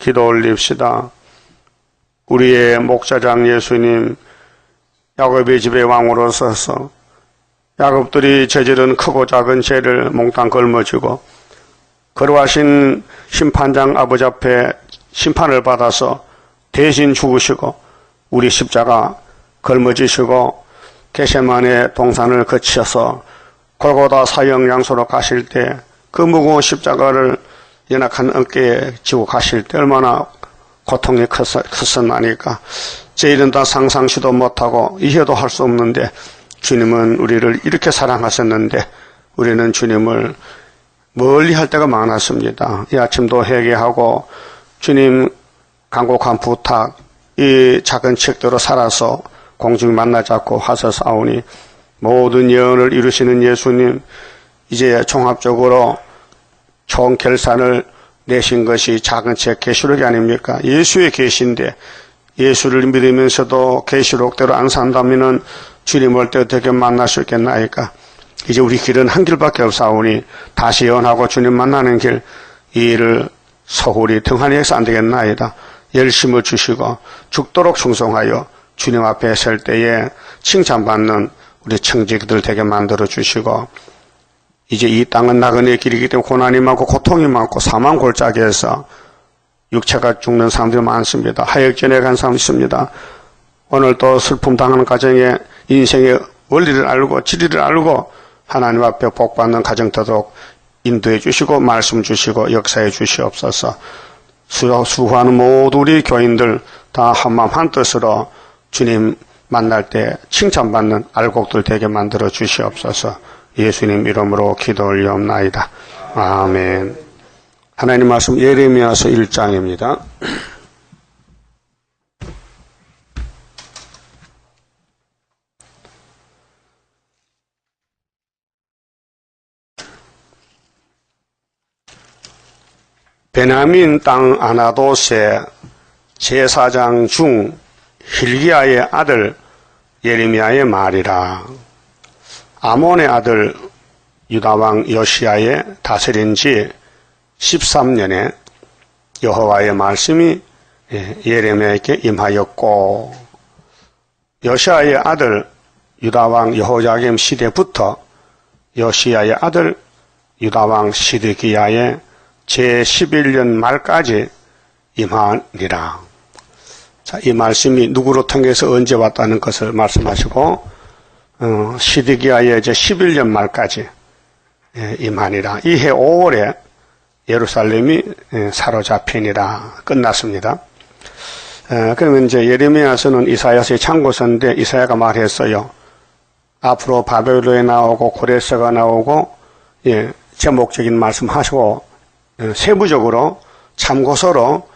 기도 올립시다. 우리의 목자장 예수님, 야곱의 집의 왕으로 서서 야곱들이 저지른 크고 작은 죄를 몽땅 걸머쥐고 거룩하신 심판장 아버지 앞에 심판을 받아서 대신 죽으시고 우리 십자가 걸머지시고 겟세마네 동산을 거쳐서 골고다 사형 양소로 가실 때 그 무거운 십자가를 연약한 어깨에 지고 가실 때 얼마나 고통이 컸었나니까 저희는 다 상상시도 못하고 이해도 할 수 없는데 주님은 우리를 이렇게 사랑하셨는데 우리는 주님을 멀리 할 때가 많았습니다. 이 아침도 회개하고 주님 간곡한 부탁, 이 작은 책대로 살아서 공중에 만나자고 하소사오니 모든 예언을 이루시는 예수님, 이제 종합적으로 총 결산을 내신 것이 작은 책 계시록이 아닙니까? 예수의 계시인데 예수를 믿으면서도 계시록대로 안 산다면은 주님 올 때 어떻게 만날 수 있겠나이까? 이제 우리 길은 한 길밖에 없사오니 다시 예언하고 주님 만나는 길, 이 일을 소홀히 등한히 해서 안 되겠나이다. 열심을 주시고 죽도록 충성하여 주님 앞에 설 때에 칭찬받는 우리 청지기들 되게 만들어 주시고 이제 이 땅은 나그네의 길이기 때문에 고난이 많고 고통이 많고 사망 골짜기에서 육체가 죽는 사람들이 많습니다. 하역전에 간 사람 있습니다. 오늘 또 슬픔 당하는 가정에 인생의 원리를 알고 진리를 알고 하나님 앞에 복받는 가정 되도록 인도해 주시고 말씀 주시고 역사해 주시옵소서. 수고하는 모든 우리 교인들 다 한마음 한뜻으로 주님 만날 때 칭찬받는 알곡들 되게 만들어 주시옵소서. 예수님 이름으로 기도 올리옵나이다. 아멘. 하나님 말씀 예레미야서 1장입니다. 베냐민 땅 아나돗의 제사장 중 hil기야의 아들 예레미야의 말이라. 아몬의 아들 유다왕 요시야의 다스린 지 13년에 여호와의 말씀이 예레미야에게 임하였고 요시야의 아들 유다왕 여호야김 시대부터 요시야의 아들 유다왕 시드기야의 제11년 말까지 임하니라. 자, 이 말씀이 누구로 통해서 언제 왔다는 것을 말씀하시고 시드기야의 제11년 말까지 임하니라. 이해 5월에 예루살렘이 사로잡히니라. 끝났습니다. 그러면 이제 예레미야서는 이사야서의 참고서인데 이사야가 말했어요. 앞으로 바벨론에 나오고 고레스가 나오고 제목적인 말씀하시고 세부적으로 참고서로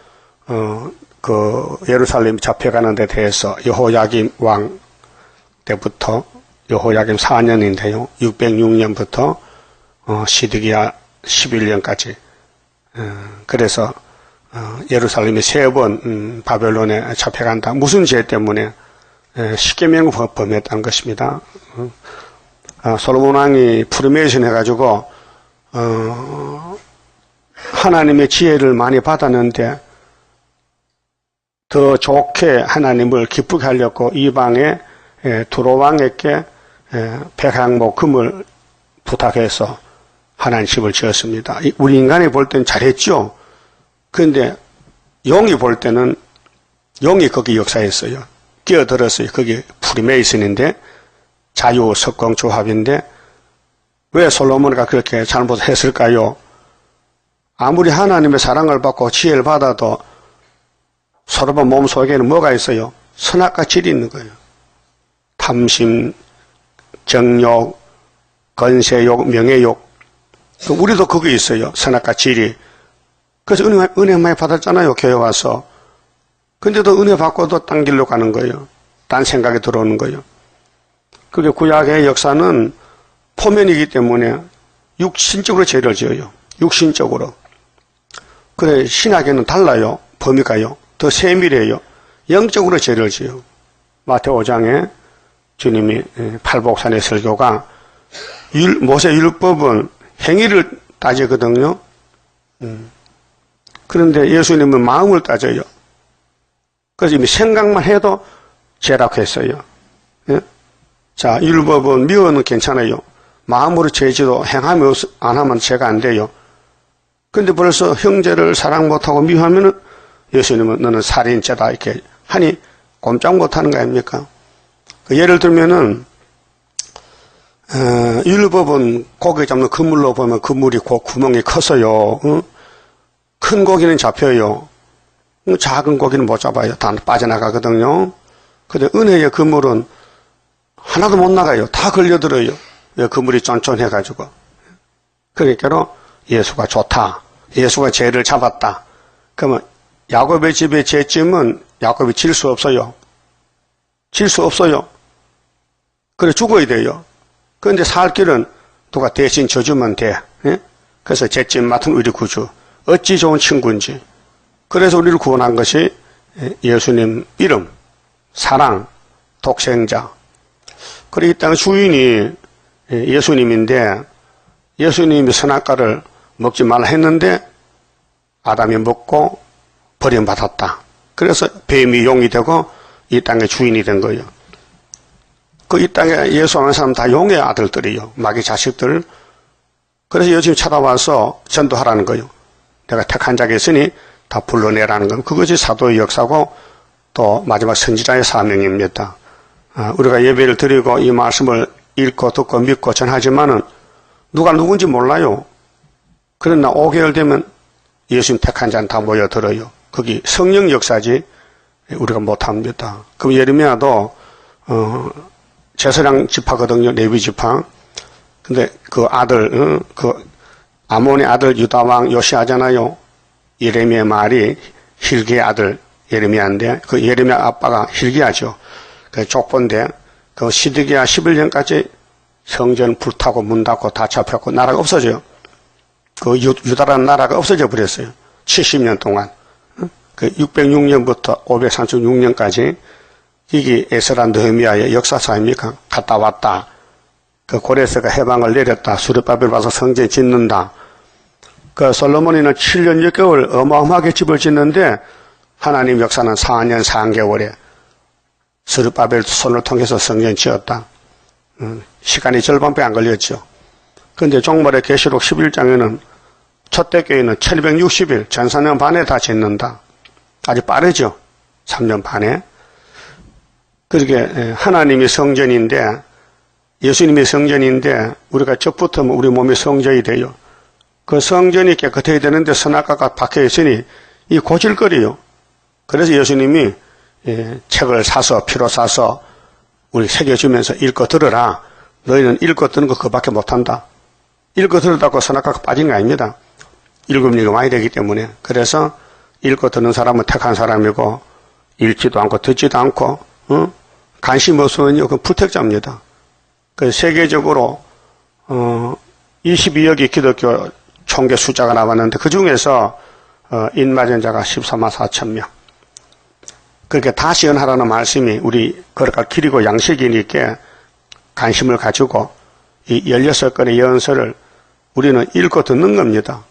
그 예루살렘이 잡혀가는 데 대해서 여호야김 왕 때부터 여호야김 4년인데요. 606년부터 시드기야 11년까지 그래서 예루살렘이 3번 바벨론에 잡혀간다. 무슨 죄 때문에 십계명을 범했다는 것입니다. 솔로몬 왕이 프리메이션 해가지고 하나님의 지혜를 많이 받았는데 더 좋게 하나님을 기쁘게 하려고 이방의 두로왕에게 백항목 금을 부탁해서 하나님 집을 지었습니다. 우리 인간이 볼 때는 잘했죠. 그런데 영이 볼 때는 영이 거기 역사했어요. 끼어들었어요. 거기 프리메이슨인데 자유석공조합인데 왜 솔로몬이가 그렇게 잘못했을까요? 아무리 하나님의 사랑을 받고 지혜를 받아도 솔로몬 몸속에는 뭐가 있어요? 선악과 질이 있는 거예요. 탐심, 정욕, 건세욕, 명예욕. 우리도 그게 있어요. 선악과 질이. 그래서 은혜 많이 받았잖아요. 교회 와서. 근데도 은혜 받고도 딴 길로 가는 거예요. 딴 생각이 들어오는 거예요. 그게 구약의 역사는 포면이기 때문에 육신적으로 죄를 지어요. 육신적으로. 그래 신학에는 달라요. 범위가요. 더 세밀해요. 영적으로 죄를 지어요. 마태오 5장에 주님이 팔복산의 설교가 모세 율법은 행위를 따지거든요. 그런데 예수님은 마음을 따져요. 그래서 이미 생각만 해도 죄라고 했어요. 예? 자, 율법은 미워는 괜찮아요. 마음으로 죄지도 행하면 안 하면 죄가 안 돼요. 근데 벌써 형제를 사랑 못하고 미워하면은 예수님은 너는 살인죄다 이렇게 하니 꼼짝 못하는 거 아닙니까? 예를 들면은 율법은 고기 잡는 그물로 보면 그물이 구멍이 커서요. 큰 고기는 잡혀요. 작은 고기는 못 잡아요. 다 빠져나가거든요. 근데 은혜의 그물은 하나도 못 나가요. 다 걸려들어요. 그물이 쫀쫀해가지고. 그러니까 예수가 좋다. 예수가 죄를 잡았다. 그러면 야곱의 집의 죄짐은 야곱이 질 수 없어요. 질 수 없어요. 그래 죽어야 돼요. 그런데 살 길은 누가 대신 져주면 돼. 예? 그래서 죄짐 맡은 우리 구주. 어찌 좋은 친구인지. 그래서 우리를 구원한 것이 예수님 이름, 사랑, 독생자. 그리고 이 땅 주인이 예수님인데 예수님이 선악과를 먹지 말라 했는데 아담이 먹고 버림받았다. 그래서 뱀이 용이 되고 이 땅의 주인이 된 거예요. 이 땅에 예수 하는 사람 다 용의 아들들이요. 마귀 자식들. 그래서 예수님 찾아와서 전도하라는 거예요. 내가 택한 자가 있으니 다 불러내라는 건 그것이 사도의 역사고 또 마지막 선지자의 사명입니다. 우리가 예배를 드리고 이 말씀을 읽고 듣고 믿고 전하지만은 누가 누군지 몰라요. 그러나 5개월 되면 예수님 택한 자는 다 모여들어요. 거기 성령 역사지 우리가 못합니다. 그럼 예레미야도 제사장 지파거든요. 레위 지파. 근데 그 아들 그 아몬의 아들 유다왕 요시아잖아요. 예레미야 말이 hil기야의 아들 예레미야인데 그 예레미야 아빠가 hil기야죠. 그 족본데 그 시드기야 11년까지 성전 불타고 문 닫고 다 잡혔고 나라가 없어져요. 그 유다라는 나라가 없어져 버렸어요. 70년 동안. 그 606년부터 536년까지 이게 에스라 느헤미야의 역사서 아닙니까? 갔다 왔다. 그 고레스가 해방을 내렸다. 수르바벨 와서 성전 짓는다. 그 솔로몬이는 7년 6개월 어마어마하게 집을 짓는데 하나님 역사는 4년 4개월에 스룹바벨 손을 통해서 성전 지었다. 시간이 절반밖에 안 걸렸죠. 그런데 종말의 계시록 11장에는 초대교회는 1260일, 전 4년 반에 다 짓는다. 아주 빠르죠. 3년 반에. 그렇게 하나님이 성전인데 예수님이 성전인데 우리가 적붙으면 우리 몸이 성전이 돼요. 그 성전이 깨끗해야 되는데 선악과가 박혀 있으니 이 고질거리요. 그래서 예수님이 책을 사서 피로 사서 우리 새겨주면서 읽고 들으라. 너희는 읽고 듣는 거 그밖에 못한다. 읽고 들었다고 선악과가 빠진 거 아닙니다. 읽으면 이거 많이 되기 때문에. 그래서 읽고 듣는 사람은 택한 사람이고 읽지도 않고 듣지도 않고 관심 없으면요 그 불택자입니다. 그 세계적으로 22억의 기독교 총계 숫자가 나왔는데 그 중에서 인맞은 자가 14만 4천 명. 그렇게 다시 연하라는 말씀이 우리 거룩한 길이고 양식이니까 관심을 가지고 이 16건의 연설을 우리는 읽고 듣는 겁니다.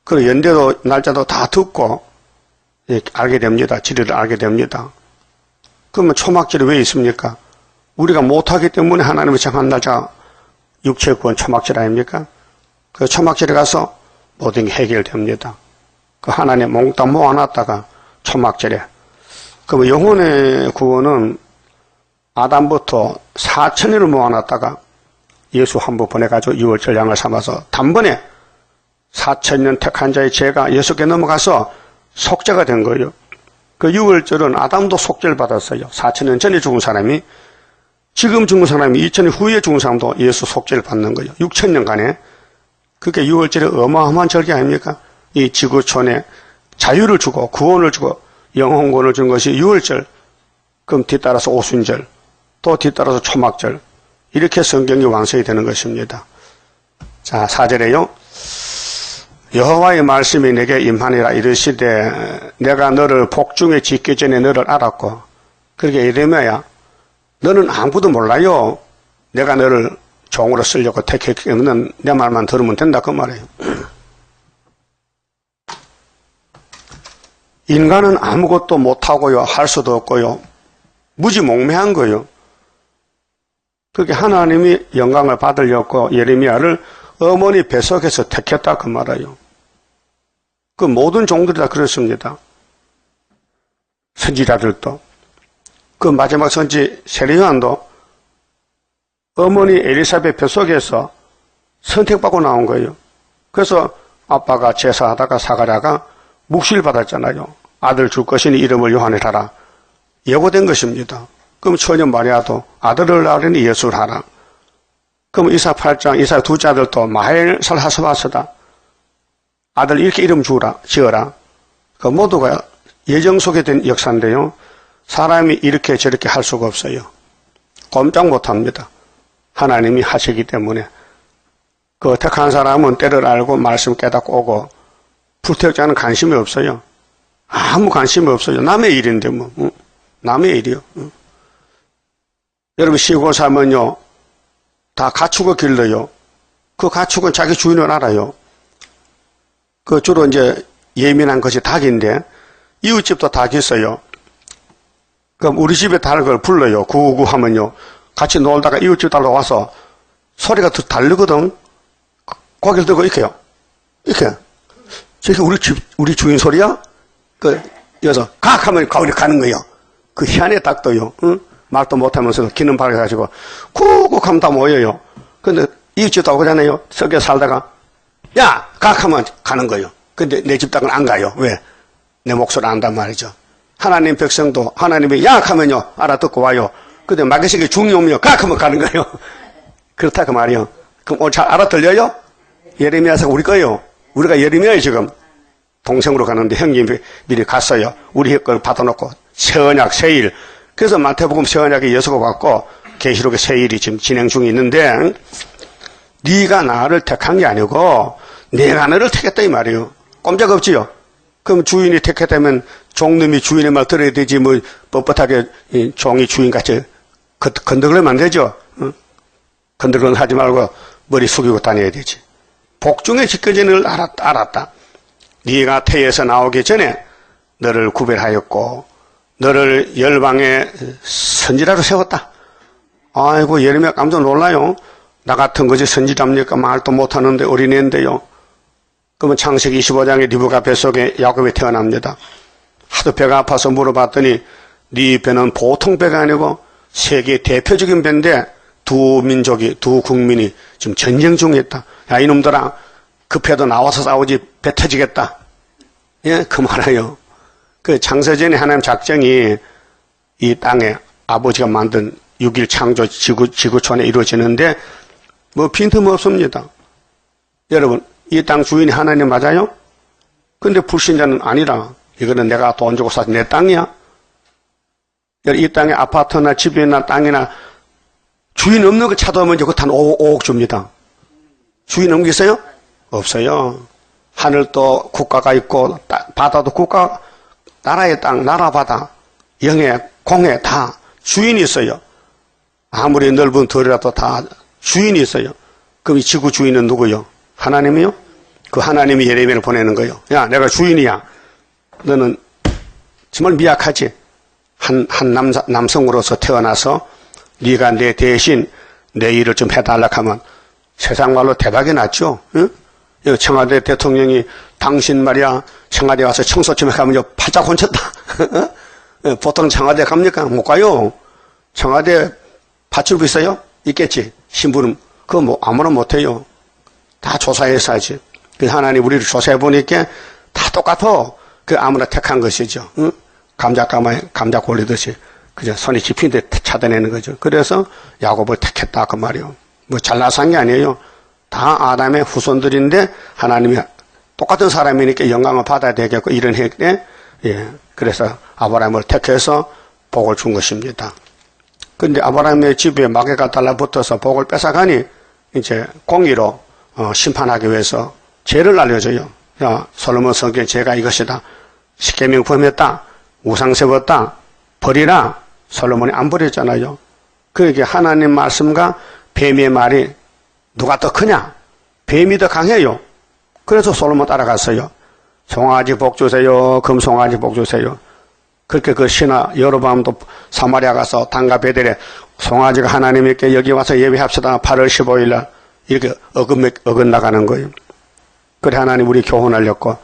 그리고 연대도 날짜도 다 듣고 알게 됩니다. 진리를 알게 됩니다. 그러면 초막절이 왜 있습니까? 우리가 못하기 때문에 하나님의 정한 날짜 육체구원 초막절 아닙니까? 그 초막절에 가서 모든 게 해결됩니다. 그 하나님 몽땅 모아놨다가 초막절에. 그러면 영혼의 구원은 아담부터 4천년을 모아놨다가 예수 한 번 보내가지고 6월절 양을 삼아서 단번에 4천년 택한 자의 죄가 예수께 넘어가서 속죄가 된 거예요. 그 6월절은 아담도 속죄를 받았어요. 4천년 전에 죽은 사람이 지금 죽은 사람이 2000년 후에 죽은 사람도 예수 속죄를 받는 거예요. 6천년간에. 그게 6월절이 어마어마한 절기 아닙니까? 이 지구촌에 자유를 주고 구원을 주고 영혼권을 준 것이 6월절. 그럼 뒤따라서 오순절. 또 뒤따라서 초막절. 이렇게 성경이 완성이 되는 것입니다. 자, 4절에요. 여호와의 말씀이 내게 임하니라 이르시되 내가 너를 복중에 짓기 전에 너를 알았고 그렇게 예레미야야 너는 아무것도 몰라요. 내가 너를 종으로 쓰려고 택했기 때문에 내 말만 들으면 된다 그 말이에요. 인간은 아무것도 못하고요. 할 수도 없고요. 무지몽매한 거예요. 그렇게 하나님이 영광을 받으려고 예레미야를 어머니 뱃속에서 택했다 그 말이에요. 그 모든 종들이 다 그렇습니다. 선지자들도. 그 마지막 선지 세례요한도 어머니 엘리사벳 뱃속에서 선택받고 나온 거예요. 그래서 아빠가 제사하다가 사가랴가 묵시를 받았잖아요. 아들 줄 것이니 이름을 요한을 하라. 예고된 것입니다. 그럼 처녀 마리아도 아들을 낳으니 예수를 하라. 그럼 이사 8장 이사 둘째 아들도 마헬 살하스바스다. 아들 이렇게 이름 지어라. 그 모두가 예정 속에 된 역사인데요. 사람이 이렇게 저렇게 할 수가 없어요. 꼼짝 못합니다. 하나님이 하시기 때문에. 그 택한 사람은 때를 알고 말씀 깨닫고 오고 불택자는 관심이 없어요. 아무 관심이 없어요. 남의 일인데 뭐. 남의 일이요. 여러분 시골 살면요. 다 가축을 길러요. 그 가축은 자기 주인을 알아요. 그 주로 이제 예민한 것이 닭인데 이웃집도 닭이 있어요. 그럼 우리 집에 닭을 불러요. 구구 하면요. 같이 놀다가 이웃집 닭로 와서 소리가 더 다르거든. 고개를 들고 이렇게요. 이렇게. 저게 우리 주인 소리야? 여기서 각 하면 거기 가는 거예요. 그 희한의 닭도요. 응? 말도 못하면서도 기는 밝아가지고 쿡쿡 하면 다 모여요. 근데 이웃집도 오잖아요. 섞여 살다가 야! 각 하면 가는 거예요. 근데 내 집 닭은 안 가요. 왜? 내 목소리 안단 말이죠. 하나님 백성도 하나님이 야! 하면요. 알아듣고 와요. 근데 마귀식이 중이 오면 각 하면 가는 거예요. 그렇다 그 말이요. 그럼 오늘 잘 알아들려요? 예레미야서 우리 거예요. 우리가 예레미야에 지금 동생으로 가는데 형님이 미리 갔어요. 우리 걸 받아놓고 새언약 새일. 그래서 마태복음 새언약에 예수가 받고 계시록의 새일이 지금 진행 중에 있는데 네가 나를 택한 게 아니고 내가 너를 택했다 이 말이에요. 꼼짝없지요. 그럼 주인이 택했다면 종놈이 주인의 말 들어야 되지 뭐 뻣뻣하게 종이 주인같이 건드리면 안 되죠. 응? 건드리면 하지 말고 머리 숙이고 다녀야 되지. 복중에 지켜지는 걸 알았다. 네가 태에서 나오기 전에 너를 구별하였고 너를 열방의 선지자로 세웠다. 아이고 예레미야 깜짝 놀라요. 나 같은 거지 선지자입니까? 말도 못하는데 어린애인데요. 그러면 창세기 25장에 리브가 뱃속에 야곱이 태어납니다. 하도 배가 아파서 물어봤더니 네 배는 보통 배가 아니고 세계 대표적인 배인데 두 민족이 두 국민이 지금 전쟁 중에 있다. 야 이놈들아 급해도 나와서 싸우지 배 터지겠다. 예, 그 말이에요. 그 창세전에 하나님 작정이 이 땅에 아버지가 만든 6일 창조 지구촌에 이루어지는데 뭐 빈틈없습니다. 여러분 이 땅 주인이 하나님 맞아요? 근데 불신자는 아니라 이거는 내가 돈 주고 사서 내 땅이야. 이 땅에 아파트나 집이나 땅이나 주인 없는 거 찾아오면 그거 단 5억 줍니다. 주인 없는 게 있어요? 없어요. 하늘도 국가가 있고 바다도 국가, 나라의 땅, 나라 바다, 영해, 공해 다 주인이 있어요. 아무리 넓은 들이라도 다 주인이 있어요. 그럼 이 지구 주인은 누구요? 하나님이요? 그 하나님이 예레미야를 보내는 거예요. 야, 내가 주인이야. 너는 정말 미약하지. 한 남성으로서 태어나서 네가 내 대신 내 일을 좀 해달라 하면 세상 말로 대박이 났죠. 응? 청와대 대통령이 당신 말이야 청와대 와서 청소 좀 해가면 팔짝 혼쳤다. 보통 청와대 갑니까? 못 가요. 청와대 파출부 있어요? 있겠지. 신부는 그거 뭐 아무나 못해요. 다 조사해서 하지. 그래서 하나님 우리를 조사해 보니까 다 똑같아. 그 아무나 택한 것이죠. 응? 감자 골리듯이 그저 손이 집힌데 찾아내는 거죠. 그래서 야곱을 택했다 그 말이요. 뭐 잘나서 한 게 아니에요. 다 아담의 후손들인데 하나님이 똑같은 사람이니까 영광을 받아야 되겠고 이런 했네. 예. 그래서 아브라함을 택해서 복을 준 것입니다. 근데 아브라함의 집에 마귀가 달라붙어서 복을 뺏어가니 이제 공의로 심판하기 위해서 죄를 알려줘요. 야, 솔로몬 성경에 죄가 이것이다. 십계명 범했다. 우상 세웠다. 버리라. 솔로몬이 안 버렸잖아요. 그러니까 하나님 말씀과 뱀의 말이 누가 더 크냐? 뱀이 더 강해요. 그래서 솔로몬 따라갔어요. 송아지 복 주세요. 금송아지 복 주세요. 그렇게 그 신하 여로보암도 사마리아 가서 당과 베델에 송아지가 하나님께 여기 와서 예배합시다. 8월 15일 날 이렇게 어긋나가는 거예요. 그래 하나님 우리 교훈하려고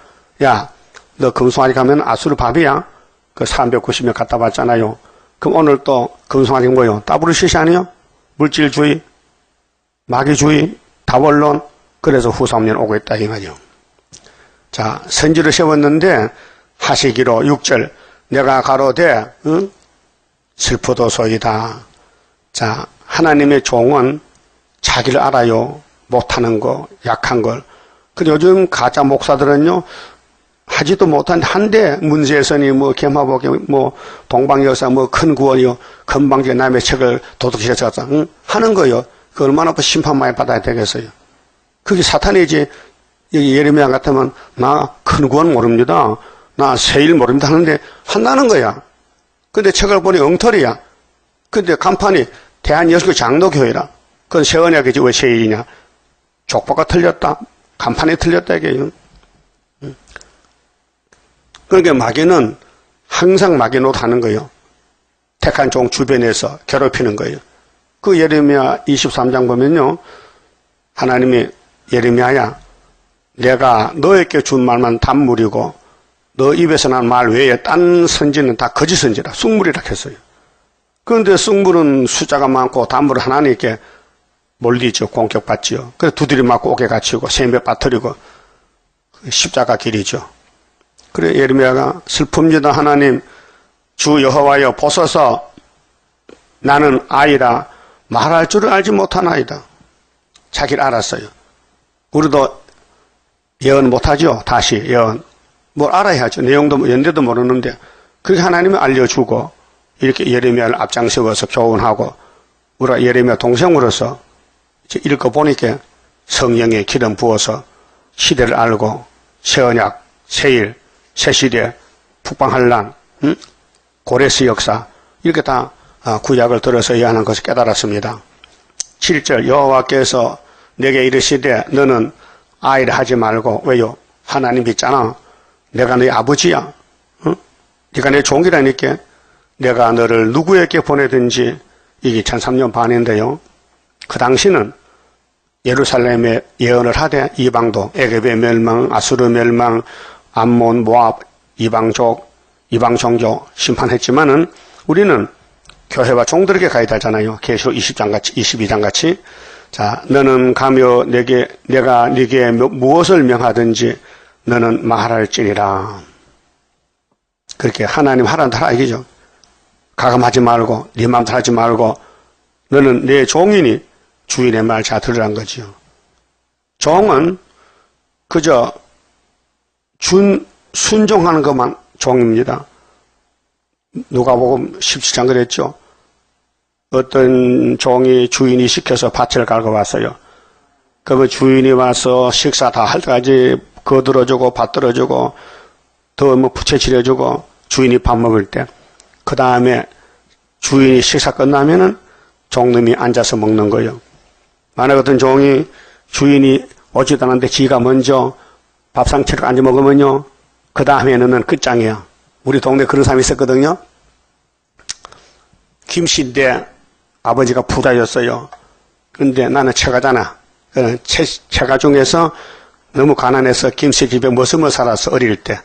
야 너 금송아지 가면 아수르 밥이야. 그 390명 갖다 봤잖아요. 그럼 오늘 또 금송아지 뭐요? 따브르시시 아니요? 물질주의, 마귀주의, 다원론. 그래서 후삼년 오고 있다 이 말이요. 자 선지를 세웠는데 하시기로 6절 내가 가로되 응? 슬프도소이다. 자 하나님의 종은 자기를 알아요. 못하는 거, 약한 걸. 근데 요즘 가짜 목사들은요 하지도 못한 한데 문제선이 뭐 겸하복이 뭐 동방여사 뭐 큰 구원이요 건방지게 남의 책을 도둑질해서 응? 하는 거요. 그 얼마나 심판 많이 받아야 되겠어요. 그게 사탄이지. 여기 예레미야 같으면 나 큰 구원 모릅니다. 나 세일 모릅니다 하는데 한다는 거야. 근데 책을 보니 엉터리야. 근데 간판이 대한여수교 장로교회라. 그건 세언약이지 왜 세일이냐. 족보가 틀렸다. 간판이 틀렸다 이게요. 그러니까 마귀는 항상 마귀 노릇하는 거예요. 택한 종 주변에서 괴롭히는 거예요. 그 예레미야 23장 보면요. 하나님이 예레미야야 내가 너에게 준 말만 단물이고 너 입에서 난 말 외에 딴 선지는 다 거짓 선지라 쑥물이라 했어요. 그런데 쑥물은 숫자가 많고 단물은 하나님께 몰리죠. 공격받지요. 그래서 두드리 맞고 옥에 갇히고 셈에 빠뜨리고 십자가 길이죠. 그래 예레미야가 슬픕니다. 하나님 주 여호와여 보소서 나는 아이라 말할 줄을 알지 못하나이다. 자기를 알았어요. 우리도 예언 못하죠. 다시 예언 뭘 알아야 하죠. 내용도 연대도 모르는데 그렇게 하나님이 알려주고 이렇게 예레미야를 앞장세워서 교훈하고 우리가 예레미야 동생으로서 읽어보니까 성령의 기름 부어서 시대를 알고 새언약, 새일, 새시대, 북방환란, 고레스 역사 이렇게 다 구약을 들어서 이해하는 것을 깨달았습니다. 7절 여호와께서 내게 이르시되 너는 아이를 하지 말고 왜요? 하나님 있잖아. 내가 네 아버지야. 응? 네가 내 종이라니까 내가 너를 누구에게 보내든지 이게 1003년 반인데요. 그 당시는 예루살렘에 예언을 하되 이방도 에굝의 멸망, 아수르 멸망, 암몬, 모압, 이방족, 이방 종교 심판했지만은 우리는 교회와 종들에게 가야 되잖아요. 계시록 20장 같이 22장 같이. 자, 너는 가며 내가 네게 무엇을 명하든지 너는 말할지니라. 그렇게 하나님 하라는 대로 얘기죠. 가감하지 말고 네 마음대로 하지 말고 너는 내 종이니 주인의 말 잘 들으란 거지요. 종은 그저 순종하는 것만 종입니다. 누가복음 17장 그랬죠. 어떤 종이 주인이 시켜서 밭을 갈고 왔어요. 그러면 주인이 와서 식사 다 할 때까지 거들어주고 밭 들어주고 더 뭐 부채질해주고 주인이 밥 먹을 때 그 다음에 주인이 식사 끝나면은 종놈이 앉아서 먹는 거예요. 만약 어떤 종이 주인이 오지도 않았는데 지가 먼저 밥상 차리고 앉아 먹으면요. 그 다음에는 끝장이야. 우리 동네 그런 사람이 있었거든요. 김씨인데 아버지가 부자였어요. 그런데 나는 처가잖아. 처가 중에서 너무 가난해서 김씨 집에 머슴을 살았어 어릴 때.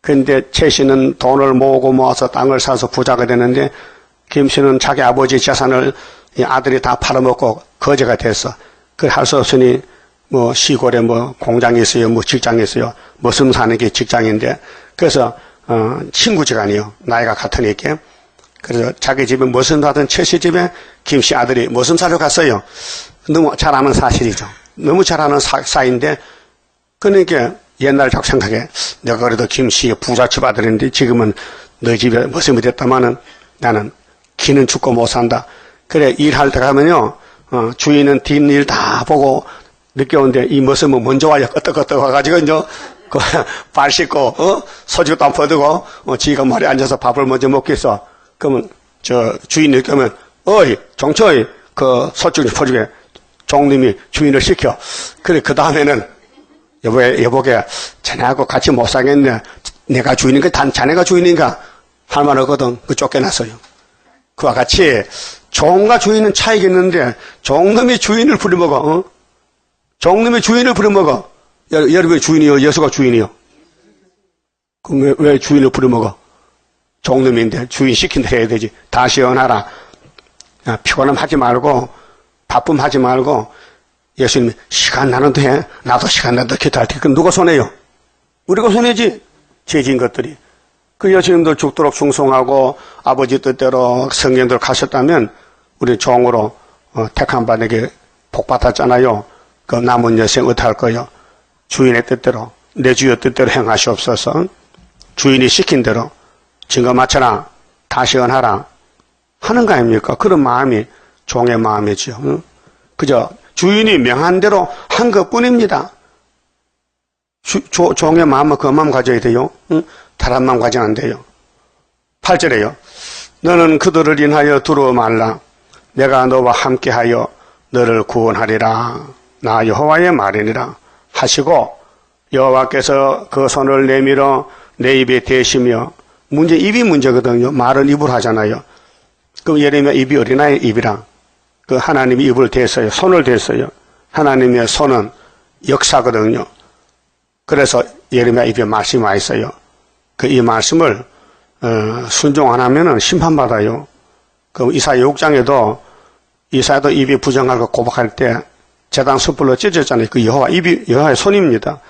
그런데 최 씨는 돈을 모으고 모아서 땅을 사서 부자가 되는데 김씨는 자기 아버지 재산을 아들이 다 팔아먹고 거지가 됐어. 그 할 수 없으니 뭐 시골에 뭐 공장이 있어요, 뭐 직장이 있어요. 머슴 사는 게 직장인데 그래서 친구지간이요. 나이가 같으니까. 그래서 자기 집에 머슴 사던 최 씨 집에 김씨 아들이 머슴 사러 갔어요. 너무 잘 아는 사실이죠. 너무 잘 아는 사이인데 그러니까 옛날 자꾸 생각해. 내가 그래도 김씨 부잣집 아들인데 지금은 너희 집에 머슴이 됐다마는 나는 기는 죽고 못 산다. 그래 일할 때 가면요. 주인은 뒷일 다 보고 늦게 오는데 이 머슴은 먼저 와요. 끄떡끄떡 와가지고 이제 발 씻고 소주도 안 퍼두고 지가 머리에 앉아서 밥을 먼저 먹겠어. 그러면 저 주인 늦게 오면 어이 종초이 그 소주 좀 퍼주게 종님이 주인을 시켜. 그래 그 다음에는 여보게, 자네하고 같이 못 살겠네. 내가 주인인가, 자네가 주인인가? 할 말 없거든. 그 쫓겨났어요. 그와 같이, 종과 주인은 차이가 있는데, 종놈이 주인을 부려먹어, 어? 종놈이 주인을 부려먹어. 여러분의 주인이요? 예수가 주인이요? 그럼 왜 주인을 부려먹어? 종놈인데, 주인 시킨 대로 해야 되지. 다 시원하라. 피곤함 하지 말고, 바쁨 하지 말고, 예수님이 시간 나는 돼. 나도 시간 나도 기도할 테니까 누가 손해요? 우리가 손해지. 죄진 것들이. 그 예수님도 죽도록 충성하고 아버지 뜻대로 성경대로 가셨다면 우리 종으로 택한 바에게 복 받았잖아요. 그 남은 여생 어떻게 할 거요? 주인의 뜻대로 내 주의 뜻대로 행하시옵소서. 주인이 시킨 대로 증거 맞춰라. 다시 언하라. 하는 거 아닙니까? 그런 마음이 종의 마음이죠. 그저 주인이 명한 대로 한 것뿐입니다. 종의 마음은 그 마음 가져야 돼요. 다른 마음 가지면 안 돼요. 8절에요. 너는 그들을 인하여 두려워 말라. 내가 너와 함께하여 너를 구원하리라. 나 여호와의 말이니라 하시고 여호와께서 그 손을 내밀어 내 입에 대시며 입이 문제거든요. 말은 입으로 하잖아요. 그럼 예레미야 입이 어린아이 입이라. 그 하나님이 입을 댔어요. 손을 댔어요. 하나님의 손은 역사거든요. 그래서 예레미야 입에 말씀이 와 있어요. 그 이 말씀을 순종 안 하면은 심판받아요. 그 이사야 6장에도 이사야도 입이 부정하고 고백할 때 제단 숯불로 찢어졌잖아요. 그 여호와의 손입니다.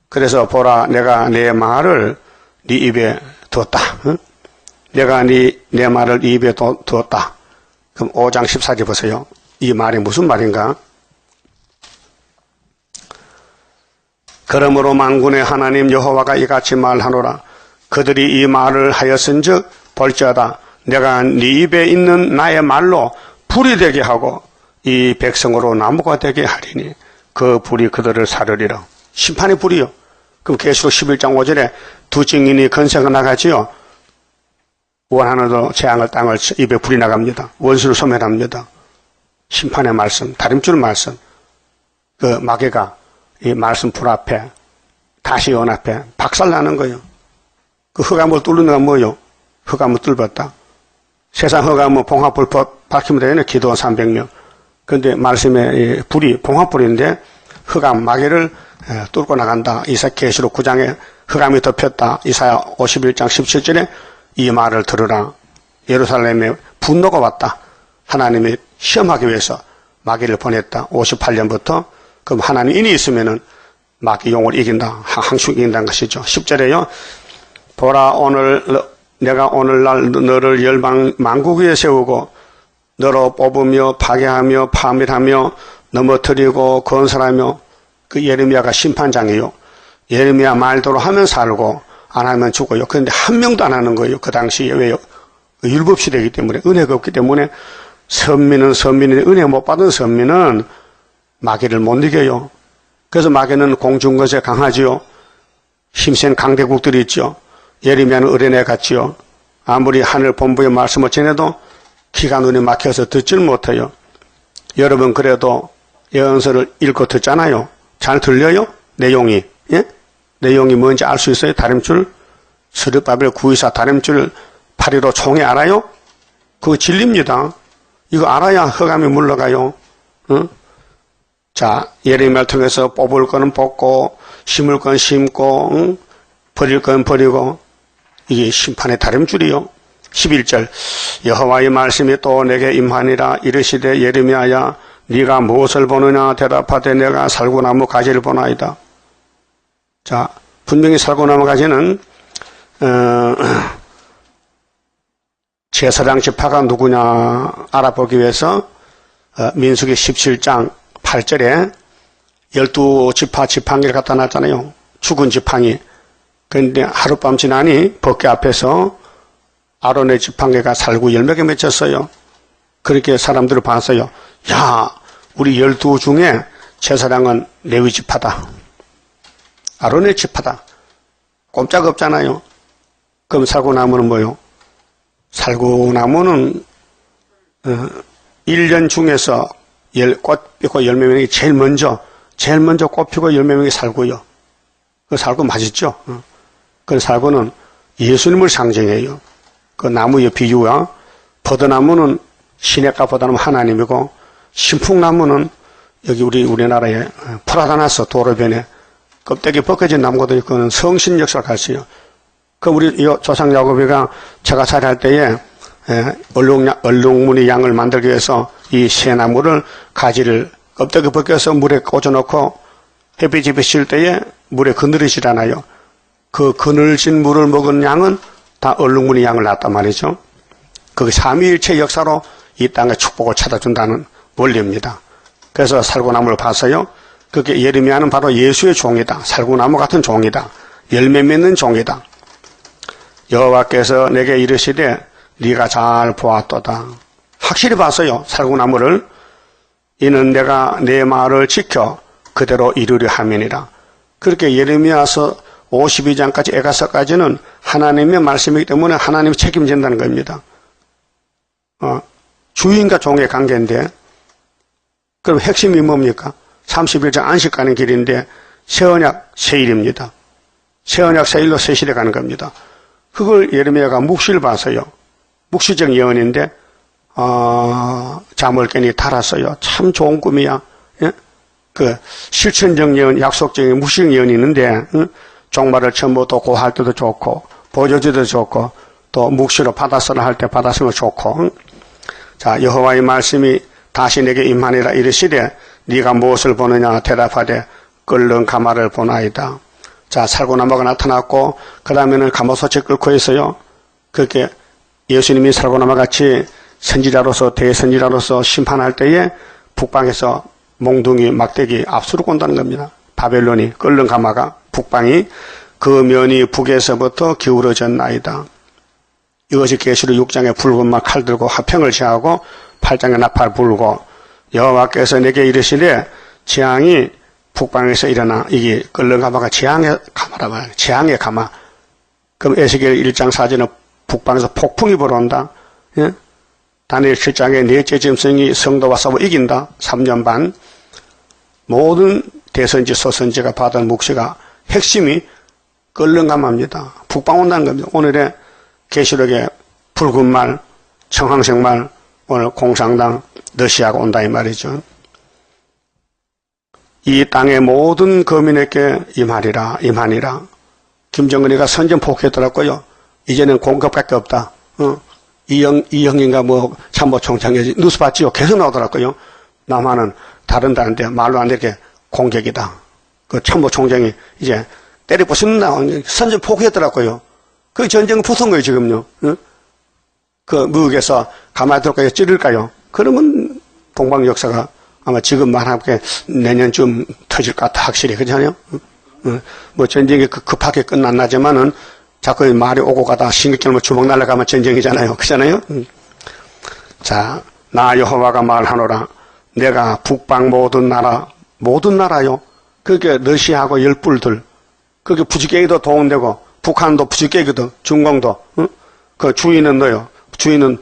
그래서 보라, 내가 내 말을 네 입에 두었다. 응? 내가 내 말을 네 입에 두었다. 그럼 5장 14절 보세요. 이 말이 무슨 말인가? 그러므로 만군의 하나님 여호와가 이같이 말하노라. 그들이 이 말을 하였은즉 볼지어다. 내가 네 입에 있는 나의 말로 불이 되게 하고 이 백성으로 나무가 되게 하리니 그 불이 그들을 사르리라. 심판의 불이요. 그럼 계시록 11장 5절에 두 증인이 건세가 나가지요. 원하나도 재앙을 땅을 입에 불이 나갑니다. 원수를 소멸합니다. 심판의 말씀, 다림줄 말씀. 그 마귀가 이 말씀 불 앞에 다시 연 앞에 박살나는 거예요. 그 흑암을 뚫는 건 뭐예요? 흑암을 뚫었다. 세상 흑암은 봉화불 밝히면 되네. 기도원 300명. 그런데 말씀의 불이 봉화불인데 흑암 마귀를 뚫고 나간다. 계시록 9장에 흑암이 덮였다. 이사야 51장 17절에 이 말을 들으라. 예루살렘에 분노가 왔다. 하나님이 시험하기 위해서 마귀를 보냈다. 58년부터. 그럼 하나님 인이 있으면은 마귀 용을 이긴다. 항상 이긴다는 것이죠. 10절에요. 보라, 내가 오늘날 너를 열방 만국 위에 세우고 너로 뽑으며 파괴하며 파멸하며 넘어뜨리고 건설하며. 그 예레미야가 심판장이요. 예레미야 말대로 하면 살고 안 하면 죽어요. 그런데 한 명도 안 하는 거예요. 그 당시에. 왜요? 율법 시대이기 때문에, 은혜가 없기 때문에 선민이 은혜 못 받은 선민은 마귀를 못 이겨요. 그래서 마귀는 공중것에 강하지요. 힘센 강대국들이 있죠. 예레미야는 어린애 같지요. 아무리 하늘 본부의 말씀을 전해도 귀가 눈이 막혀서 듣질 못해요. 여러분 그래도 예언서를 읽고 듣잖아요. 잘 들려요? 내용이. 예? 내용이 뭔지 알 수 있어요? 다림줄? 스룹바벨 924 다림줄 815 총회 알아요? 그거 진리입니다. 이거 알아야 흑암이 물러가요. 응? 자, 예레미야를 통해서 뽑을 거는 뽑고 심을 건 심고 응? 버릴 건 버리고. 이게 심판의 다림줄이요. 11절 여호와의 말씀이 또 내게 임하니라. 이르시되 예레미야야 네가 무엇을 보느냐? 대답하되 내가 살구나무 가지를 보나이다. 자, 분명히 살구나무 가지는 제사장 지파가 누구냐 알아보기 위해서 민수기 17장 8절에 12지파 지팡이를 갖다 놨잖아요. 죽은 지팡이. 그런데 하룻밤 지나니 법궤 앞에서 아론의 지팡이가 살구 10명에 맺혔어요. 그렇게 사람들을 봤어요. 야, 우리 12 중에 제사장은 레위 지파다. 아론의 지파다. 꼼짝없잖아요. 그럼 살구나무는 뭐요? 살구나무는 1년 중에서 꽃 피고 열매명이 제일 먼저 제일 먼저 꽃피고 열매 맺게 살구요. 그 살구 맛있죠? 그 살구는 예수님을 상징해요. 그 나무의 비유가 버드나무는 시냇가 버드나무 하나님이고 신풍나무는 여기 우리나라에 프라다나스 도로변에 껍데기 벗겨진 나무거든요. 그거는 성신 역사를 가르쳐요. 그 우리 조상 야곱이가 제가살이할 때에 얼룩무늬 양을 만들기 위해서 이 새나무를 가지를 껍데기 벗겨서 물에 꽂아놓고 햇빛이 비칠 때에 물에 그늘이질 않아요. 그 그늘진 물을 먹은 양은 다 얼룩무늬 양을 낳았단 말이죠. 그게 삼위일체 역사로 이 땅에 축복을 찾아준다는 원리입니다. 그래서 살구나무를 봤어요. 그게 예레미야는 바로 예수의 종이다. 살구나무 같은 종이다. 열매 맺는 종이다. 여호와께서 내게 이르시되 네가 잘 보았도다. 확실히 봤어요. 살구나무를. 이는 내가 내 말을 지켜 그대로 이루려 함이니라. 그렇게 예레미야서 52장까지 에가서까지는 하나님의 말씀이기 때문에 하나님이 책임진다는 겁니다. 주인과 종의 관계인데 그럼 핵심이 뭡니까? 31장 안식 가는 길인데 새언약 새일입니다. 새언약 새일로 새실에 가는 겁니다. 그걸 예레미야가 묵시를 봤어요. 묵시적 예언인데 잠을 깨니 달았어요. 참 좋은 꿈이야. 예? 그 실천적 예언, 약속적인 묵시적 예언이 있는데 종말을 처음부터 고할 때도 좋고 보조제도 좋고 또 묵시로 바다서를 할 때 바다서면 좋고 자 여호와의 말씀이 다시 내게 임하니라 이르시되 네가 무엇을 보느냐 대답하되 끓는 가마를 보나이다. 자 살구나무가 나타났고 그 다음에는 가마솥이 끓고 있어요. 그렇게 예수님이 살구나무 같이 선지자로서 대선지자로서 심판할 때에 북방에서 몽둥이 막대기 압수로 온다는 겁니다. 바벨론이 끓는 가마가 북방이 그 면이 북에서부터 기울어졌나이다. 이것이 계시록 6장에 붉은 말 칼 들고 화평을 취하고 8장에 나팔 불고 여호와께서 내게 이르시되 재앙이 북방에서 일어나. 이게 끓는 가마가 재앙의 가마라 말이에요. 재앙의 가마. 그럼 에스겔 1장 4절은 북방에서 폭풍이 불어온다. 예? 다니엘 7장에 넷째 짐승이 성도와 싸워 이긴다. 3년 반. 모든 대선지 소선지가 받은 묵시가 핵심이 끓는 가마입니다. 북방 온다는 겁니다. 오늘의 계시록의 붉은 말, 청황색 말, 오늘 공산당 러시아가 온다 이 말이죠. 이 땅의 모든 거민에게 임하니라. 김정은이가 선전 포기했더라고요. 이제는 공급밖에 없다. 이형인가 뭐 참모총장이 뉴스 봤지요. 계속 나오더라고요. 남한은 다른다는데 말로 안 되게 공격이다. 그 참모총장이 이제 때려 부순다. 선전 포기했더라고요. 그 전쟁을 부순 거예요 지금요. 그 미국에서 가만히 둘까요? 찌를까요? 그러면 동방 역사가 아마 지금 말하게 내년쯤 터질 것 같아. 확실히. 그렇잖아요? 뭐 전쟁이 급하게 끝났나지만은 자꾸 말이 오고 가다 신경질로 주먹 날라가면 전쟁이잖아요. 그렇잖아요? 자, 나 여호와가 말하노라. 내가 북방 모든 나라요. 그게 러시아하고 열불들. 그게 부지깽이도 도움되고 북한도 부지깽이거든. 중공도. 그 주인은 너요. 주인은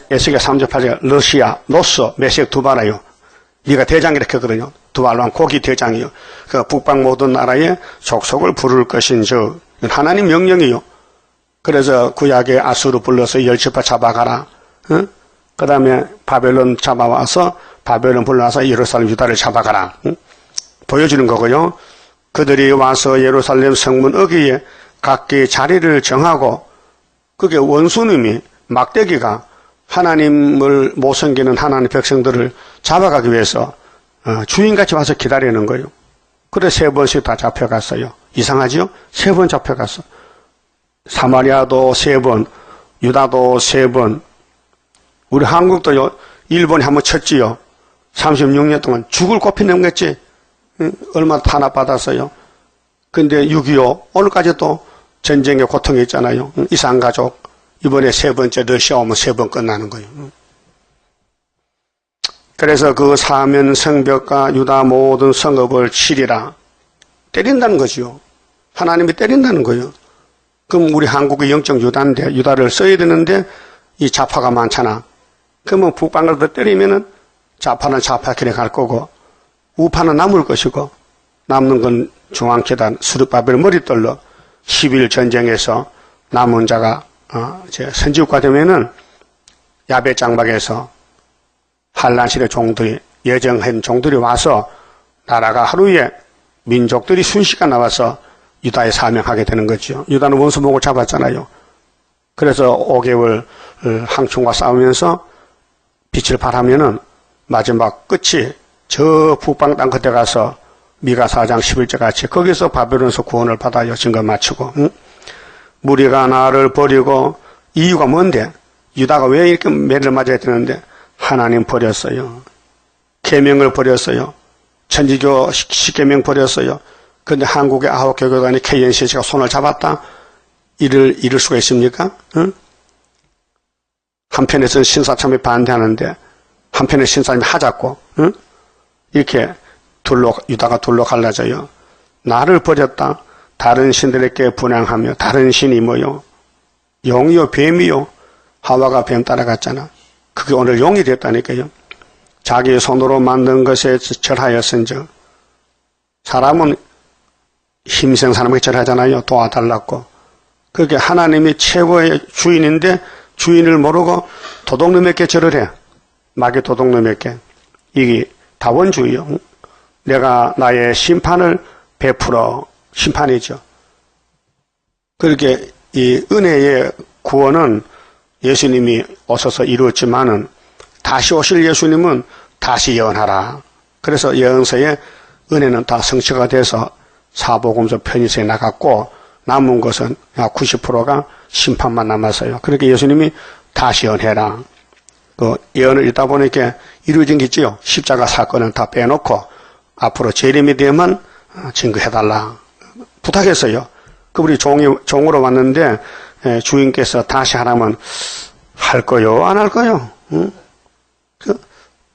에스겔 3절 8절 러시아, 노스, 메섹 두 바라요. 네가 대장 이렇게 하거든요. 두 발로한 고기 대장이요. 그 북방 모든 나라에 족속을 부를 것인즉 하나님 명령이요. 그래서 구약의 아수르 불러서 열치파 잡아가라. 그 다음에 바벨론 잡아와서 바벨론 불러와서 예루살렘 유다를 잡아가라. 보여주는 거고요. 그들이 와서 예루살렘 성문 어귀에 각기 자리를 정하고 그게 원수님이 막대기가 하나님을 못 섬기는 하나님 백성들을 잡아가기 위해서 주인같이 와서 기다리는 거예요. 그래 세 번씩 다 잡혀갔어요. 이상하지요? 세 번 잡혀갔어. 사마리아도 세 번, 유다도 세 번. 우리 한국도요. 일본이 한번 쳤지요. 36년 동안 죽을 고피 넘겼지. 얼마나 탄압받았어요. 근데 6.25 오늘까지 또 전쟁의 고통이 있잖아요. 이산가족. 이번에 세 번째 러시아 오면 세 번 끝나는 거예요. 그래서 그 사면 성벽과 유다 모든 성읍을 치리라. 때린다는 거죠. 하나님이 때린다는 거예요. 그럼 우리 한국의 영적 유다인데 유다를 써야 되는데 이 좌파가 많잖아. 그러면 북방을 더 때리면은 좌파는 좌파길에 갈 거고 우파는 남을 것이고 남는 건 중앙계단 스룹바벨 머리떨로 10일 전쟁에서 남은 자가 선지국가 되면은 야베 장막에서 한란실의 종들이 예정한 종들이 와서 나라가 하루에 민족들이 순식간 나와서 유다에 사명하게 되는 거죠. 유다는 원수목을 잡았잖아요. 그래서 5개월 항충과 싸우면서 빛을 발하면은 마지막 끝이 저 북방 땅 끝에 가서 미가 4장 11절 같이 거기서 바벨론에서 구원을 받아요. 증거 마치고. 응? 무리가 나를 버리고 이유가 뭔데? 유다가 왜 이렇게 매를 맞아야 되는데 하나님 버렸어요. 계명을 버렸어요. 천지교 10계명 버렸어요. 그런데 한국의 9교교단이 KNCC가 손을 잡았다? 이럴 수가 있습니까? 응? 한편에서는 신사참에 반대하는데 한편에 신사참이 하자고 응? 이렇게 유다가 둘로 갈라져요. 나를 버렸다. 다른 신들에게 분향하며 다른 신이 뭐요? 용이요 뱀이요. 하와가 뱀 따라갔잖아. 그게 오늘 용이 됐다니까요. 자기 손으로 만든 것에 절하였은즉 사람은 힘센 사람에게 절하잖아요. 도와달라고. 그게 하나님이 최고의 주인인데 주인을 모르고 도둑놈에게 절을 해. 마귀 도둑놈에게. 이게 다원주의요. 내가 나의 심판을 베풀어. 심판이죠. 그렇게 이 은혜의 구원은 예수님이 오셔서 이루었지만은 다시 오실 예수님은 다시 예언하라. 그래서 예언서에 은혜는 다 성취가 돼서 사복음서 편의서에 나갔고 남은 것은 90%가 심판만 남았어요. 그렇게 예수님이 다시 예언해라. 그 예언을 읽다 보니까 이루어진 게 있지요. 십자가 사건은 다 빼놓고 앞으로 재림에 대해만 증거해달라. 부탁했어요. 그분이 종으로 왔는데 주인께서 다시 하라면 할 거요? 안 할 거요? 응?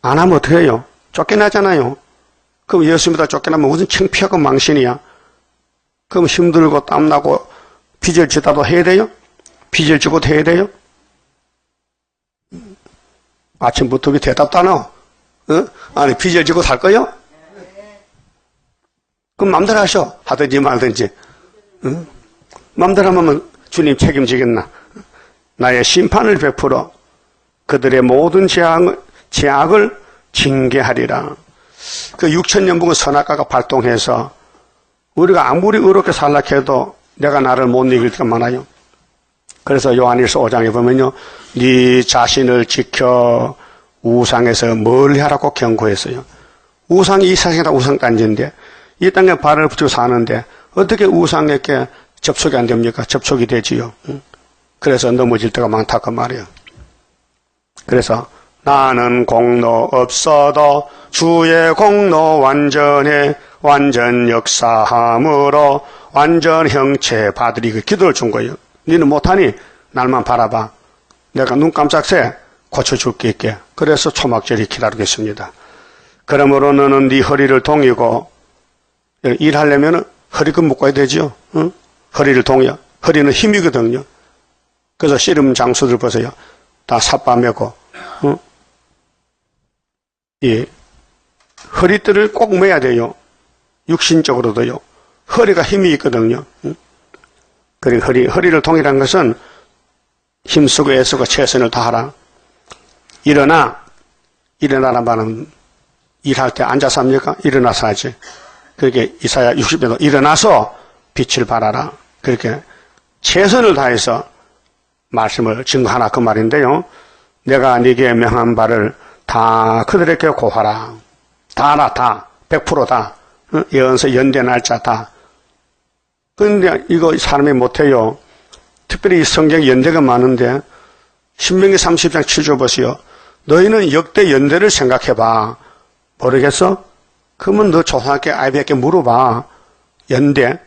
안 하면 어떻게 해요? 쫓겨나잖아요. 그럼 예수님보다 쫓겨나면 무슨 창피하고 망신이야. 그럼 힘들고 땀나고 빚을 지다도 해야 돼요? 빚을 지고도 해야 돼요? 아침부터 왜 대답도 안 하고? 어? 아니 빚을 지고 살 거요? 그럼 맘대로 하셔. 하든지 말든지. 응? 맘대로 하면 주님 책임지겠나? 나의 심판을 베풀어 그들의 모든 죄악을 징계하리라. 그 6,000년분 선악과가 발동해서 우리가 아무리 의롭게 살라 해도 내가 나를 못 이길 때가 많아요. 그래서 요한일서 5장에 보면요. 네 자신을 지켜 우상에서 멀리하라고 경고했어요. 우상이 이 세상에 다 우상단지인데 이 땅에 발을 붙이고 사는데 어떻게 우상에게 접촉이 안 됩니까? 접촉이 되지요. 그래서 넘어질 때가 많다 그 말이에요. 그래서 나는 공로 없어도 주의 공로 완전해 완전 역사함으로 완전 형체 받으리 그 기도를 준 거예요. 너는 못하니 날만 바라봐. 내가 눈 깜짝 새 고쳐줄게 있게. 그래서 초막절이 기다리겠습니다. 그러므로 너는 네 허리를 동이고 일하려면 허리끈 묶어야 되지요. 응? 허리를 동여. 허리는 힘이거든요. 그래서 씨름 장수들 보세요. 다 삿바 메고 응? 이 허리띠를 꼭 매야 돼요. 육신적으로도요. 허리가 힘이 있거든요. 응? 그리고 허리를 동이라는 것은 힘쓰고 애쓰고 최선을 다하라. 일어나란 말은 일할 때 앉아서 합니까? 일어나서 하지. 그렇게 이사야 60년도 일어나서 빛을 발하라. 그렇게 최선을 다해서 말씀을 증거하라 그 말인데요. 내가 네게 명한 바를 다 그들에게 고하라. 다라 다 100% 다. 예언서 연대 날짜 다. 그런데 이거 사람이 못해요. 특별히 이 성경 연대가 많은데 신명기 30장 7절 보세요. 너희는 역대 연대를 생각해봐. 모르겠어? 그러면 너 조상께 아이비에게 물어봐. 연대.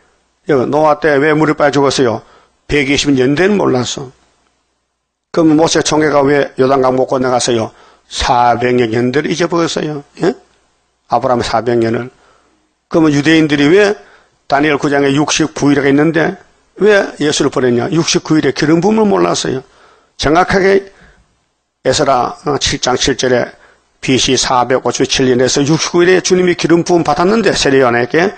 노아 때 왜 물에 빠져 죽었어요? 120년 연대는 몰랐어. 그럼 모세 총회가 왜 요단강 못 건너갔어요? 400년 연대를 잊어버렸어요. 예? 아브라함의 400년을. 그러면 유대인들이 왜 다니엘 9장에 69일이가 있는데 왜 예수를 보냈냐? 69일에 기름 부음을 몰랐어요. 정확하게 에스라 7장 7절에 BC 457년에서 69일에 주님이 기름 부음 받았는데 세례요한에게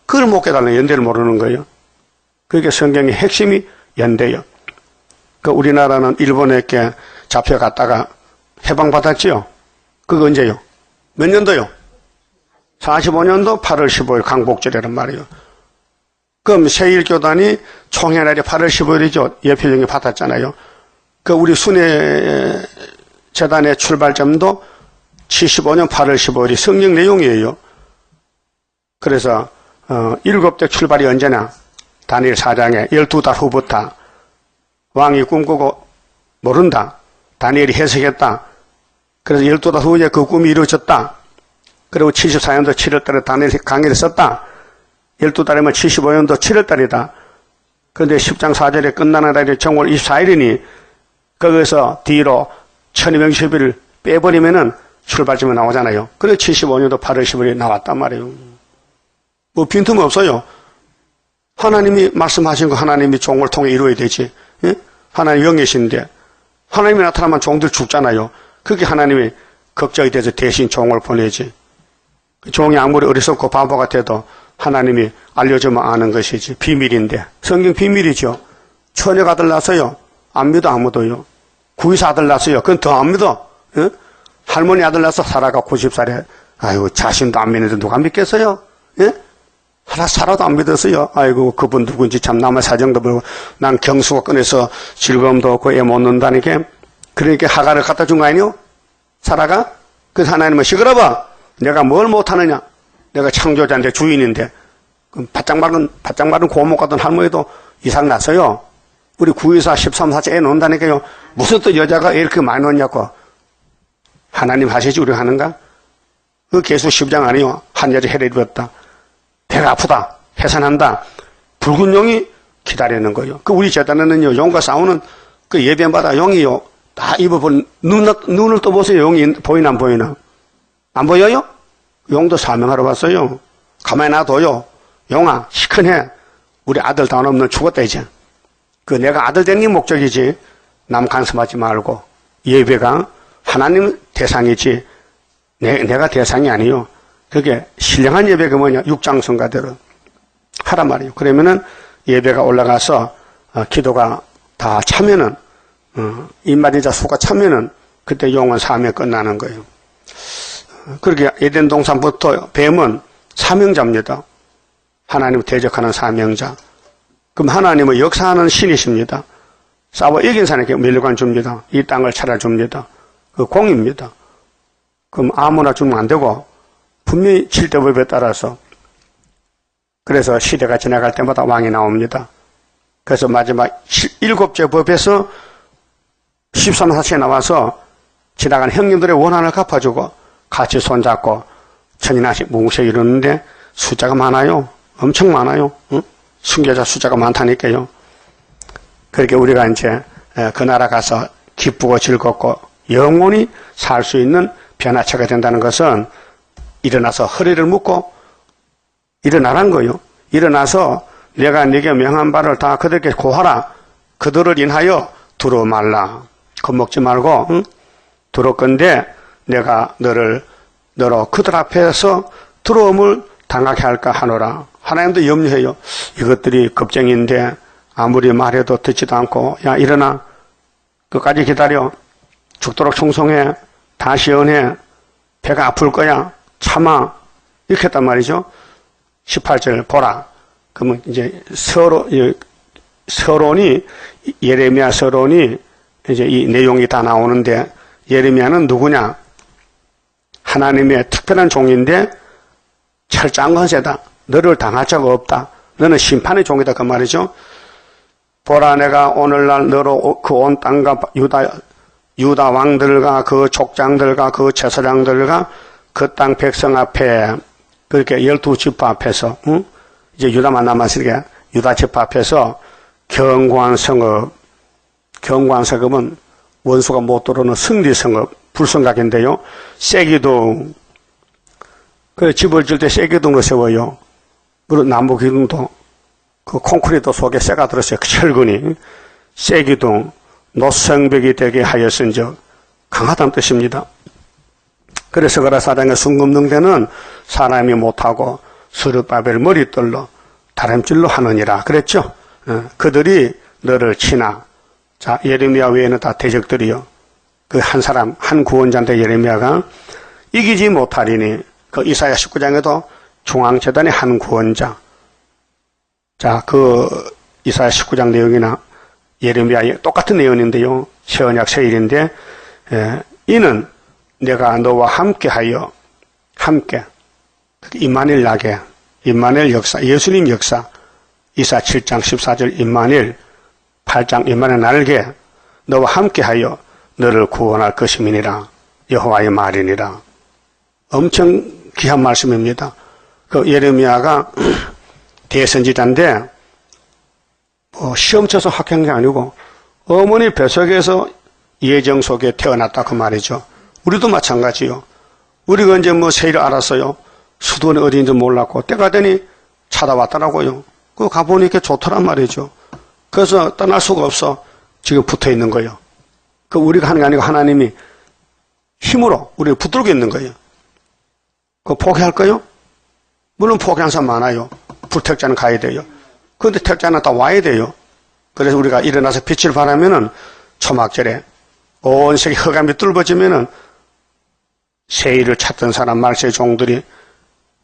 그걸 못 깨달는 연대를 모르는 거예요. 그게 성경의 핵심이 연대요. 그 우리나라는 일본에게 잡혀갔다가 해방받았지요. 그거 언제요? 몇 년도요? 45년도 8월 15일 강복절이란 말이에요. 그럼 세일교단이 총회날이 8월 15일이죠. 예표정이 받았잖아요. 그 우리 순회 재단의 출발점도 75년 8월 15일이 성경 내용이에요. 그래서 7대 출발이 언제나 다니엘 4장에 12달 후부터 왕이 꿈꾸고 모른다. 다니엘이 해석했다. 그래서 12달 후에 그 꿈이 이루어졌다. 그리고 74년도 7월달에 다니엘이 강의를 썼다. 12달이면 75년도 7월달이다. 그런데 10장 4절에 끝나는 날이 정월 24일이니 거기서 뒤로 1260일을 빼버리면은 출발점이 나오잖아요. 그래서 75년도 8월 15일이 나왔단 말이에요. 뭐 빈틈 없어요. 하나님이 말씀하신 거 하나님이 종을 통해 이루어야 되지. 예? 하나님 영이신데 하나님이 나타나면 종들 죽잖아요. 그게 하나님이 걱정이 돼서 대신 종을 보내지. 종이 아무리 어리석고 바보 같아도 하나님이 알려주면 아는 것이지. 비밀인데. 성경 비밀이죠. 처녀가 아들 낳았어요. 안 믿어 아무도요. 구이사 아들 낳았어요. 그건 더 안 믿어. 예? 할머니 아들 낳아서 사라가 90살에 아이고 자신도 안 믿는데 누가 믿겠어요? 예? 사라도 안 믿었어요. 아이고 그분 누군지 참 남의 사정도 모르고 난 경수가 꺼내서 즐거움도 없고 애 못 논다니까. 그러니까 하가를 갖다 준 거 아니요? 사라가? 그래서 하나님은 시끄러워. 내가 뭘 못하느냐? 내가 창조자인데 주인인데. 바짝 마른 고목 같은 할머니도 이상 났어요. 우리 924, 13사째 애 논다니까요. 무슨 또 여자가 애 이렇게 많이 논냐고. 하나님 하시지 우리가 하는가? 그 계속 10장 아니요. 한 여자 해를 입었다. 배가 아프다. 해산한다. 붉은 용이 기다리는 거예요. 그 우리 재단에는요. 용과 싸우는 그 예배받아 용이요. 다 입어본 눈을 떠보세요. 용이 보이나 안 보이나? 안 보여요? 용도 사명하러 왔어요. 가만히 놔둬요. 용아 시큰해. 우리 아들 다 없는 죽었다 이제. 그 내가 아들 되는 게 목적이지. 남 간섭하지 말고. 예배가 하나님 대상이지 내가 대상이 아니요. 그게 신령한 예배가 뭐냐? 육장성가대로 하란 말이에요. 그러면은 예배가 올라가서 기도가 다 차면은 입맞은 수가 차면은 그때 용은 사명 끝나는 거예요. 그렇게 에덴 동산부터 뱀은 사명자입니다. 하나님을 대적하는 사명자. 그럼 하나님은 역사하는 신이십니다. 싸워 이긴 사람에게 멸관 줍니다. 이 땅을 차려줍니다. 그 공입니다. 그럼 아무나 주면 안 되고 분명히 7대 법에 따라서 그래서 시대가 지나갈 때마다 왕이 나옵니다. 그래서 마지막 7째 법에서 13사체에 나와서 지나간 형님들의 원한을 갚아주고 같이 손잡고 천인하씩 뭉쳐 이루는데 숫자가 많아요. 엄청 많아요. 응? 순교자 숫자가 많다니까요. 그렇게 우리가 이제 그 나라 가서 기쁘고 즐겁고 영원히 살 수 있는 변화체가 된다는 것은 일어나서 허리를 묶고 일어나란 거예요. 일어나서 내가 네게 명한 바를 다 그들에게 고하라. 그들을 인하여 두루 말라. 겁먹지 말고 응? 두루 건데 내가 너로 그들 앞에서 두려움을 당하게 할까 하노라. 하나님도 염려해요. 이것들이 겁쟁인데 아무리 말해도 듣지도 않고 야 일어나. 끝까지 기다려. 죽도록 충성해. 다 시원해. 배가 아플 거야. 참아. 이렇게 했단 말이죠. 18절 보라. 그러면 이제 서론이 예레미야 서론이 이제 이 내용이 다 나오는데 예레미야는 누구냐? 하나님의 특별한 종인데 철저한 건세다. 너를 당할 자가 없다. 너는 심판의 종이다 그 말이죠. 보라 내가 오늘날 너로 그 온 땅과 유다 왕들과 그 족장들과 그 제사장들과 그 땅 백성 앞에 그렇게 12지파 앞에서 응? 이제 유다만 남았으니까 유다 지파 앞에서 경고한 성읍. 경고한 성읍은 원수가 못 들어오는 승리 성읍 불성각인데요. 쇠기둥. 그 집을 질 때 쇠기둥으로 세워요. 물론 나무 기둥도 그 콘크리트 속에 쇠가 들었어요. 그 철근이. 쇠기둥 노성벽이 되게 하였은즉 강하다는 뜻입니다. 그래서 그라사장의 순금능대는 사람이 못하고 스룹바벨 머리떨로 다림질로 하느니라 그랬죠. 그들이 너를 치나. 자, 예레미야 외에는 다 대적들이요. 그 한 사람, 한 구원자인데 예레미야가 이기지 못하리니 그 이사야 19장에도 중앙재단의 한 구원자. 자, 그 이사야 19장 내용이나 예레미야의 똑같은 내용인데요. 새언약 새일인데 이는 내가 너와 함께하여 함께 임마누엘 나게 임마누엘 역사 예수님 역사 이사 7장 14절 임마누엘 8장 임마누엘 날개 너와 함께하여 너를 구원할 것임이니라 여호와의 말이니라. 엄청 귀한 말씀입니다. 그 예레미야가 대선지자인데 시험 쳐서 합격한 게 아니고 어머니 뱃속에서 예정 속에 태어났다 그 말이죠. 우리도 마찬가지요. 우리가 언제 세일을 알았어요. 수도는 어디인지 몰랐고 때가 되니 찾아왔더라고요. 그 가보니까 좋더란 말이죠. 그래서 떠날 수가 없어 지금 붙어 있는 거예요. 그 우리가 하는 게 아니고 하나님이 힘으로 우리를 붙들고 있는 거예요. 그 포기할까요? 물론 포기한 사람 많아요. 불택자는 가야 돼요. 그런데 택자는 다 와야 돼요. 그래서 우리가 일어나서 빛을 발하면은 초막절에 온 세계 흑암이 뚫어지면은 세일을 찾던 사람 말세의 종들이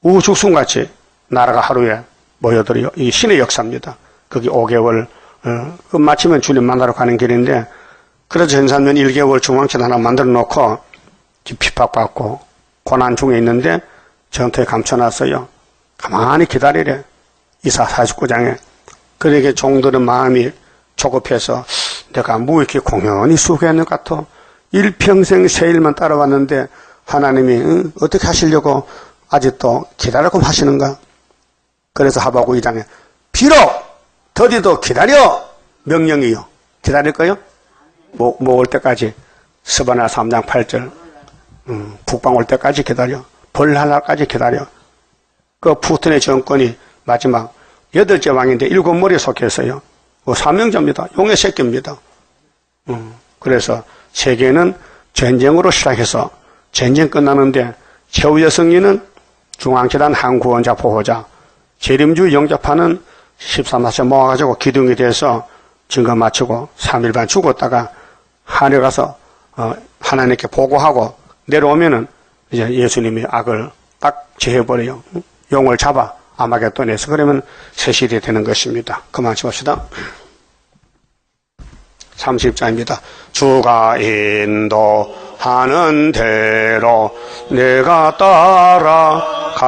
우죽순같이 나라가 하루에 모여들어요. 이 신의 역사입니다. 거기 5개월 그 마치면 주님 만나러 가는 길인데 그래서 전산면 1개월 중앙천 하나 만들어 놓고 핍박받고 고난 중에 있는데 전투에 감춰놨어요. 가만히 기다리래. 이사 49장에. 그러게 종들은 마음이 조급해서 내가 뭐 이렇게 공연히 수고했는 것 같아. 일평생 세일만 따라왔는데 하나님이 어떻게 하시려고 아직도 기다리고 하시는가? 그래서 하박국 2장에 비록 더디도 기다려 명령이요. 기다릴 거요? 뭐 올 때까지 스바나 3장 8절 북방 올 때까지 기다려. 벌할 날까지 기다려. 그 푸틴의 정권이 마지막 8째 왕인데 7머리에 속했어요. 사명자입니다. 용의 새끼입니다. 그래서 세계는 전쟁으로 시작해서 전쟁 끝나는데 최후 여성리는 중앙재단 한 구원자 보호자 재림주 영접하는 13마세 모아가지고 기둥이 돼서 증거 마치고 3일 반 죽었다가 하늘에 가서 하나님께 보고하고 내려오면은 이제 예수님이 악을 딱 제해버려요. 용을 잡아 아마겟돈에서. 그러면 세실이 되는 것입니다. 그만 칩시다. 30장입니다. 주가 인도하는 대로 내가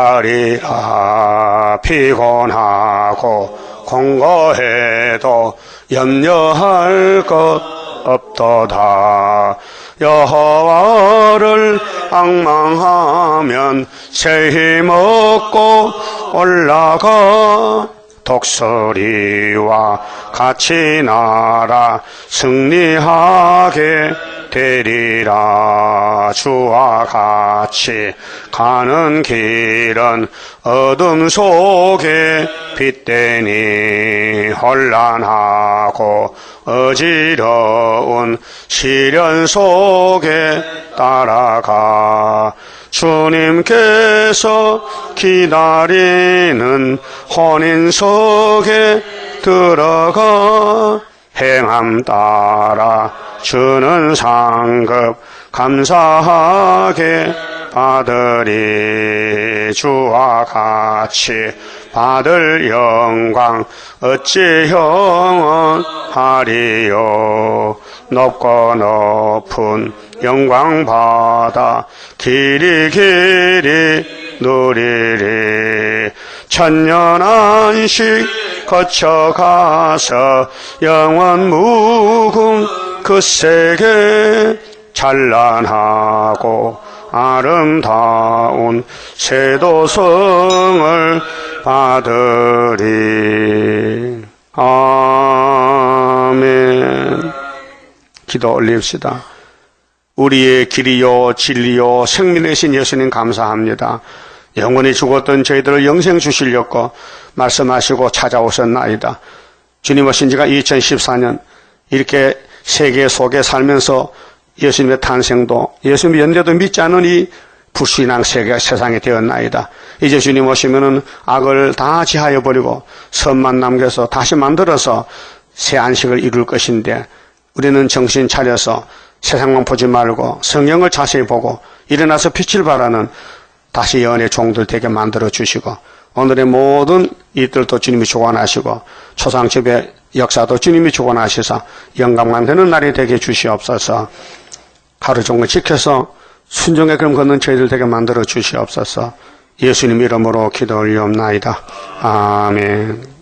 따라가리라. 피곤하고 공고해도 염려할 것 없도다. 여호와를 앙망하면 새 힘 얻고 올라가. 독수리와 같이 날아 승리하게 되리라. 주와 같이 가는 길은 어둠 속에 빛되니 혼란하고 어지러운 시련 속에 따라가. 주님께서 기다리는 혼인석에 들어가. 행함 따라 주는 상급 감사하게 받으리. 주와 같이 받을 영광 어찌 영원하리요. 높고 높은 영광 받아 길이 누리리. 천년 안식 거쳐가서 영원 무궁 그 세계 찬란하고 아름다운 세도성을 받으리. 아멘. 기도 올립시다. 우리의 길이요 진리요 생명이신 예수님 감사합니다. 영원히 죽었던 저희들을 영생 주시려고 말씀하시고 찾아오셨나이다. 주님 오신 지가 2014년 이렇게 세계 속에 살면서 예수님의 탄생도 예수님의 연대도 믿지 않은 이 불신앙 세상에 되었나이다. 이제 주님 오시면은 악을 다 지하여 버리고 선만 남겨서 다시 만들어서 새 안식을 이룰 것인데, 우리는 정신 차려서 세상만 보지 말고 성경을 자세히 보고 일어나서 빛을 발하는 다시 연의 종들 되게 만들어 주시고, 오늘의 모든 일들도 주님이 주관하시고 초상집의 역사도 주님이 주관하시사 영광만 되는 날이 되게 주시옵소서. 하루 종일 지켜서 순종의 걸음 걷는 저희들 되게 만들어 주시옵소서. 예수님 이름으로 기도 올리옵나이다. 아멘.